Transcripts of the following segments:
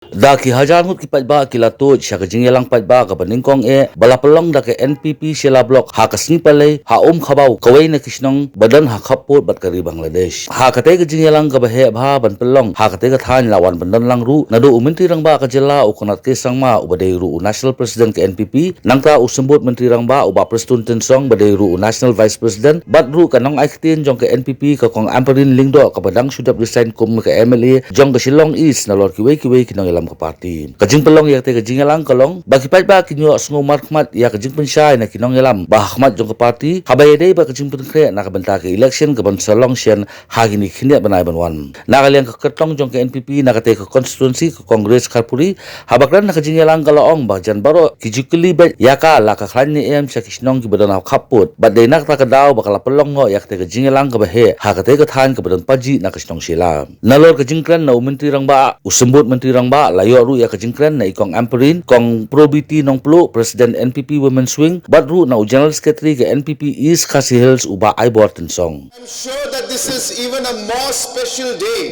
Daki hajar ngut kipat ba kilato sya kajing yalang pat ba ka paningkong balapalong da ke NPP sila blok ha kasni pale ha khabau kawai na kisnong badan ha khapot bat kari Bangladesh ha kate kajing yalang ka bahe bha ban pelong ha kate ka than lawan bandan lang ru nadu menteri rang ba ka jela ukonat ke sangma ubadai ru national president ke NPP nangta usembut menteri rang ba uba prestun tensong badai ru national vice president bat ru kanong aiktin jong ke NPP ka kong amperin lingdo ka badang sudap resign kum ke MLA jong ke Shillong East na lor kiwei kinong yalam ka parti kajing pelong ya te kajing yalang kalong bagi pat ba kinyo asngo markmat ya kajing pensai na kinong yalam ba khmat jong ka parti habai dei ba kajing penkre na ka benta ke election ka ban salong sian hagini khinya banai banwan na kaliang ka kertong jong ke NPP na ka te ka constituency ka congress karpuri habakran na kajing yalang kalong ba jan baro kijukli ba yaka la ka khlan ni em sa kisnong ki badan khaput ba dei nak ta ka daw ba kala pelong ngo ya te kajing yalang ka ba he ha ka te ka than ka badan paji na kisnong sila na lor kajing kran na menteri rang ba usembut menteri rang ba layo ru ya kajingkran na ikong amperin kong probiti nong plo president NPP women swing bat ru na general secretary ke NPP East Khasi Hills uba Aibor Tensong. I'm sure that this is even a more special day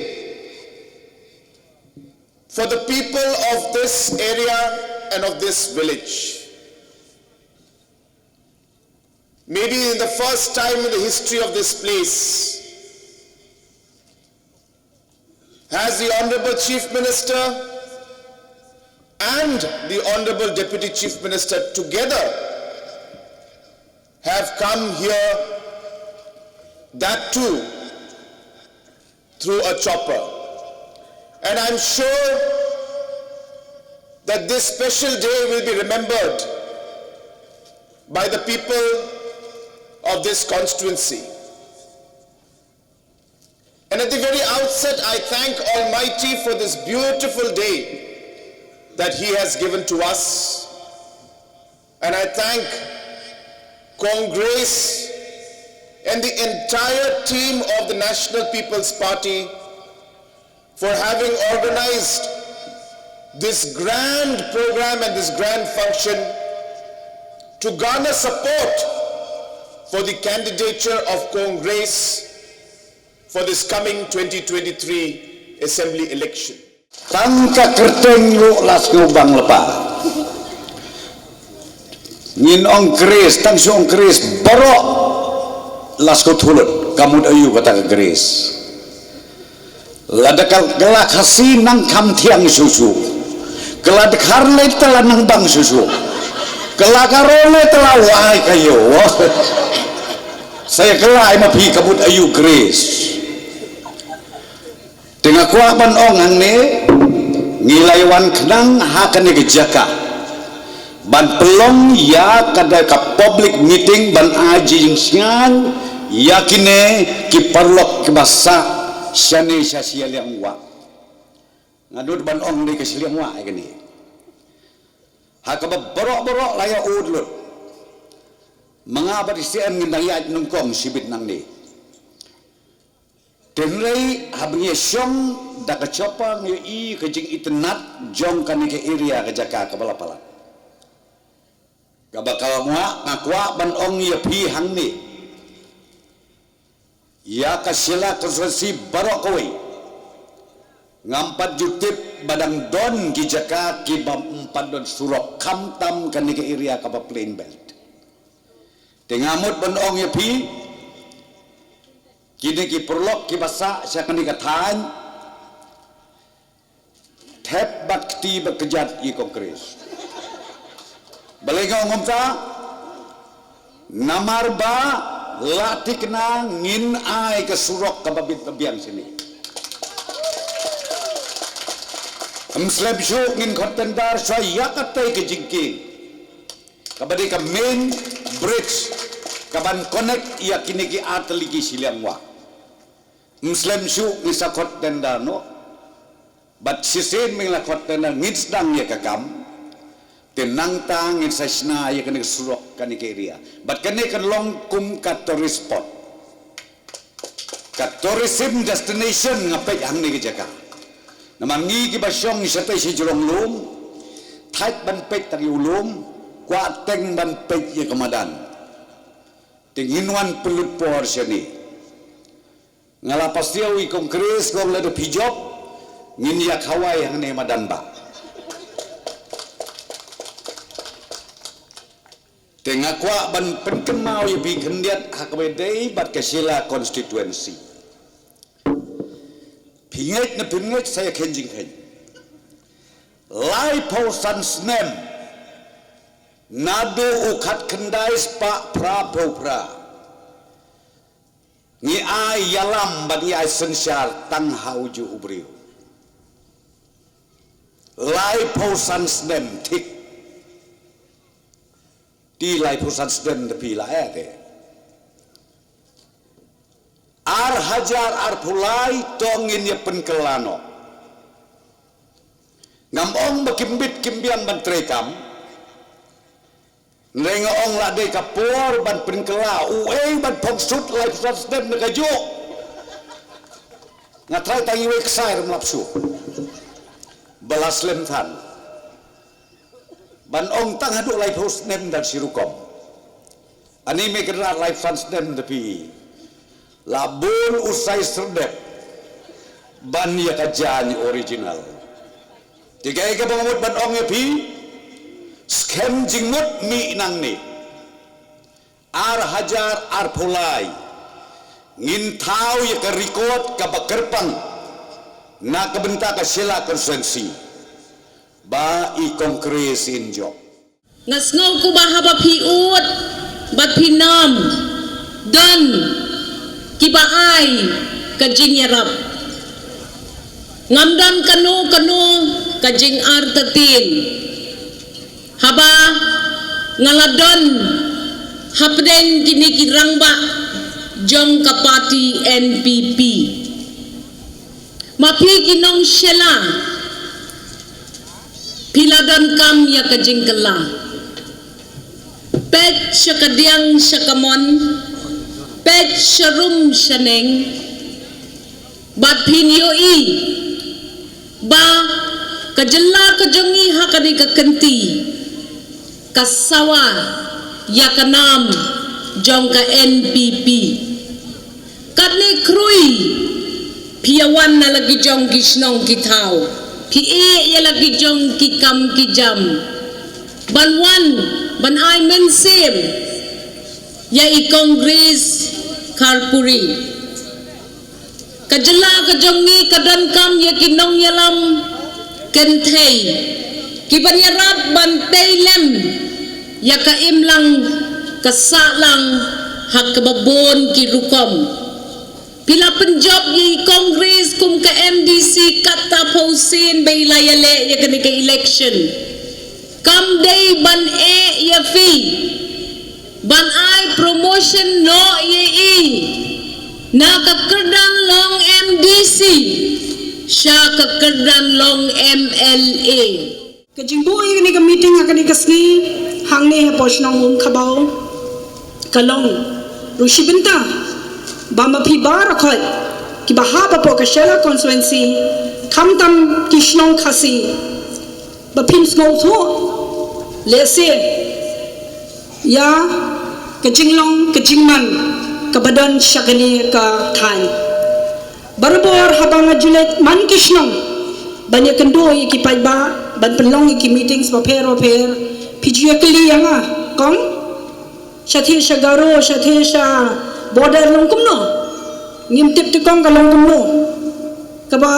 for the people of this area and of this village. Maybe in the first time in the history of this place has the Honorable Chief Minister and the Honorable Deputy Chief Minister together have come here, that too through a chopper. And I'm sure that this special day will be remembered by the people of this constituency. And at the very outset, I thank Almighty for this beautiful day that He has given to us. And I thank Congress and the entire team of the National People's Party for having organized this grand program and this grand function to garner support for the candidature of Congress for this coming 2023 Assembly election. Tangka kerteng lu las ngubang lepa ngin ong kris tang si ong kris borok las ko thulut kamut ayu kata ke kris ladakal gelak hasi nang kam tiang susu geladak harle telah nang bang susu gelakarole telah wahai kayo saya kelai mapi kamut ayu kris dengan kuaban ong hang ne ngilaiwan kenang hakan ni jaka ban pelong ya kada ka public meeting ban aji yang sian yakine ki parlok ki basa syane sya liang wa ngadut ban ong ni ke liang wa kini hakaba borok-borok laya udlut mangaba disian ngindang ya nungkong sibit nang ni tenrei habnya syong da ka chopang ye i kajing itenat jong kan ke area ke jaka ke balapala ka bakal mua ngakwa ban ong ye pi hang ni ya ka sila konsensi barok kowe ngampat jutip badang don ki jaka ki bam empat don surok kamtam kan ke area ka plain belt tengamut ban ong ye pi kini ki perlok ki basa siakan dikatakan tep bakti berkejat i kongres balega ngom ta namar ba latik na ngin ai ke surok ka babit babiang sini slab show ngin kontendar saya katai ke jingking kabadi ka main bridge kaban connect ia kini ki atligi siliang wa Muslim syuk ni sakot tenda no bat sisin ming lakot tenda ngits dang ya kakam tenang tang ngin sasna ya kene surok kan ikeria bat kene kan long kum ka tourist spot ka tourism destination ngapai hang ni jaka namangi ki basyong ni satai si jurong lum thait ban pek tari ulum kwa teng ban pek ya kamadan tinginwan pelut por sini ngalapas dia wi kongres gong lado pijop ngin yak hawai hang ne madan ba tengah kuat ban penkemau ya bi kendiat hakabedei bat kesila konstituensi pinget saya kenjing lai pausan snem nado ukat kendais pak pra ni ai yalam bani ai sensyar tang hauju ubriu lai pausan snem tik di lai pausan snem tepi la ar hajar ar pulai tongin ya penkelano ngamong bakimbit kimbian bantrekam nengaong la de kapor ban penkela uei ban pongsut lai pausan snem nagajo ngatrai tangi we kesair melapsu balas lemtan ban ong tang hadu lai pausan snem dan sirukom ani me kena lai pausan snem tepi labun usai serdep ban ya kajani original tiga ika bangamut ban ong epi scam jingut mi nang ni ar hajar ar pulai ngintau ya ka record ka bakerpang na kabenta ka sila konsensi ba i kongres injo ngasngol ko bahaba piut bat pinam dan kibaay kajing yarap ngamdan kanu kajing artatin haba ngaladon hapden kini kirangba jong kapati NPP mapi kinong syela piladan kam ya kajing kala pet syakadiang syakamon pet syarum syaneng bat pinyoi ba kajela kajongi hakani kakenti kasawa ya kanam jong ka NPP katne krui piawan na lagi jong gisnong kitao pie ya lagi jong kikam kijam banwan ban ay mensem ya i kongres karpuri kajela kajongi kadankam ya kinong yalam kentay kibanyarap bantaylem ya kaimlang kasalang hakababon kirukom pila penjob yi kongres kum ka MDC kata pausin baylayale ya kani ka election kam day ban ya fee ban ay promotion no ye nakakerdan long MDC siya kakerdan long MLA kajingbu ini ka meeting akan ikasni hangni hapos nong kabaw kalong rushibinta bamba pibar akoy kibahaba po kasyala constituency kamtam kishnong kasi bapim snow to lese ya kajinglong kajingman kabadan syakani ka than barbor habang ajulet man kishnong banya kendo ikipay ba ban penlong iki meetings pa pero pijuya kali yang kong syathe syagaro syathe sya border long kumno ngimtip tikong kalong kumno kaba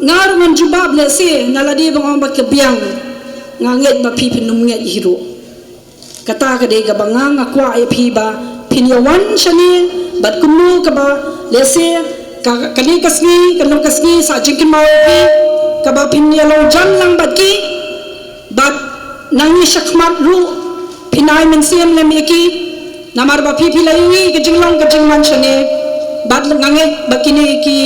ngar man jubab lese naladi bang ba kebiang nganget ba pi pinum nget hiro kata kade ka banga ngakwa e pi ba pinyawan syani bat kumno kaba lese kani kasni kalong kasni sa jingkin mau pi kaba pinyalo jam lang bat ki bat nangi syakmat ru pinai mensiam lemeki namar ba pipi layi kejinglong kejingman syane bat nganget bakini ki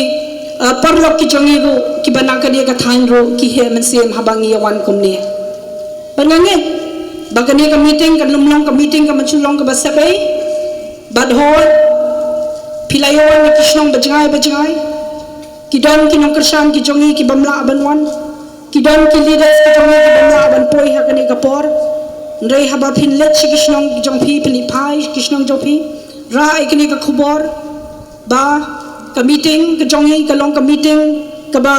parlok ki jongi ru ki banang ka dia ka thain ru ki he mensiam habangi yawan kumni banganget bagani ka meeting ka lumlong ka meeting ka manchulong ka basabai bat hol pilayon ki kishnong bajangai kidon ki nong kersan ki jongi ki bamla abanwan kidon ki leaders ki jongi ki bamla aban poi hakani kapor ndrei haba pinlet si kishnong ki jong pi pini pai kishnong jopi ra ikini ka khubor ba ka meeting ka jongi ka long ka meeting ka ba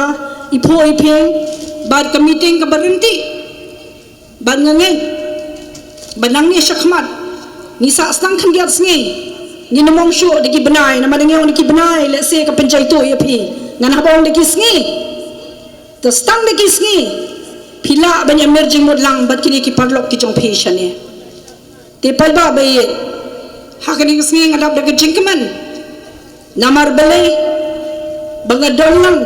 ipo ipeng ba ka meeting ka barinti ba ngangen banang ni syakmat ni sa stang kan giat sngi ni namong shu diki benai nama dengeng diki benai let's say ka pencai tu ya pi ngan habong diki sngi to stang diki sngi pila banyak merging modlang bat kini ki parlok ki jong patient ni te palba bayi hakani sngi ngadap daga jingkeman namar belai bangadong lang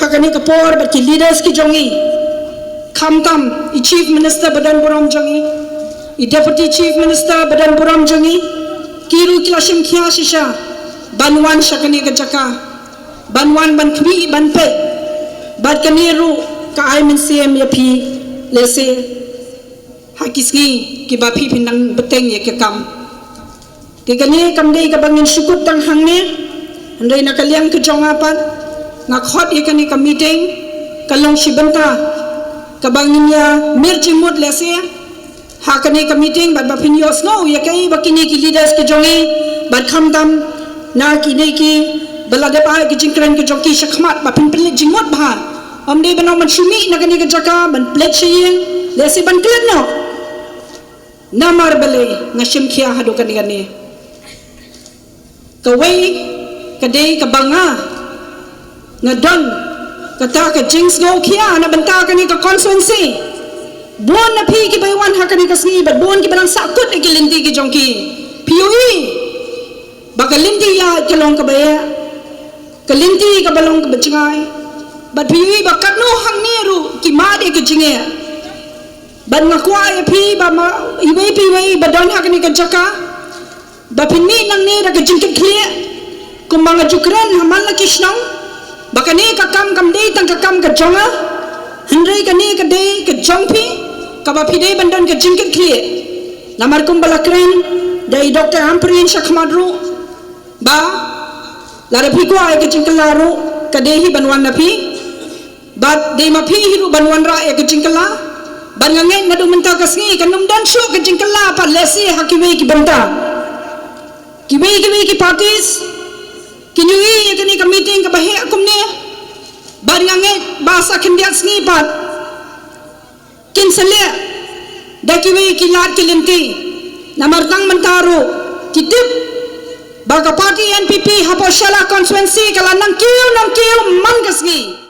hakani kapor bat ki leaders ki jongi kamtam i chief minister badan buram jongi i deputy chief minister badan buram jongi kiru kilashim khia shisha banwan shakani ka jaka banwan ban khmi ban pe bad kaniru ka ai min sem ya phi lese hakisngi ki ba phi pinang beteng ye ke kam ti kani kam dei ka bangin syukut tang hang ne andai na kaliang ke jong apat na khot ye kani ka meeting kalong shibanta ka bangin ya mirchi mut lese hakani ka meeting bad ba phin yos no ye kai bakini ki leaders ke jongi bad kham tam na ki nei ki balade pa ki jingkren ke joki shakhmat ba phin plit jingmot bha amde bano man shumi na kani ka jaka ban plet chiyeng lesi ban klet no namar bale ngashim khia hadu kani kani kawai kadai ka banga ngadon kata ka jings go khia na banta kani ka constituency bon na phi ki baywan hakani ka sngi bat bon ki balang sakut ki linti ki jongki POE bakalinti ya kelong ka baya kalinti ka balong ka bachingai bat POE bakat no hang niru ki ma de ki jinge ban ngakwa ya phi ba ma iwei piwei badon hakani ka jaka ba pinni nang ne ra ka jingkit khlia kumanga jukran hamal la kishnong bakani ka kam dei tang ka kam ka jonga hendrai ka ni ka dei ka jongpi kaba pidei bandon ke jingkit khlie namar kumbala kren dai Dr. Amprin Shakmadru ba lara phi ko ay ke jingkalaru ka dehi banwan na phi bat dei ma phi hiru banwan ra e ke jingkala ban ngangen ngadu menta kasngi kanum dan sho ke jingkala pa lesi hakiwe ki banta kiwe ki parties kinui ye kini ka meeting ka bahe akumne ban ngangen basa kendiat sngi pat kinsalia dakiwe kilat kilinti namartang mentaru kitip baga party NPP hapo shala constituency kala nang kiu man kasgi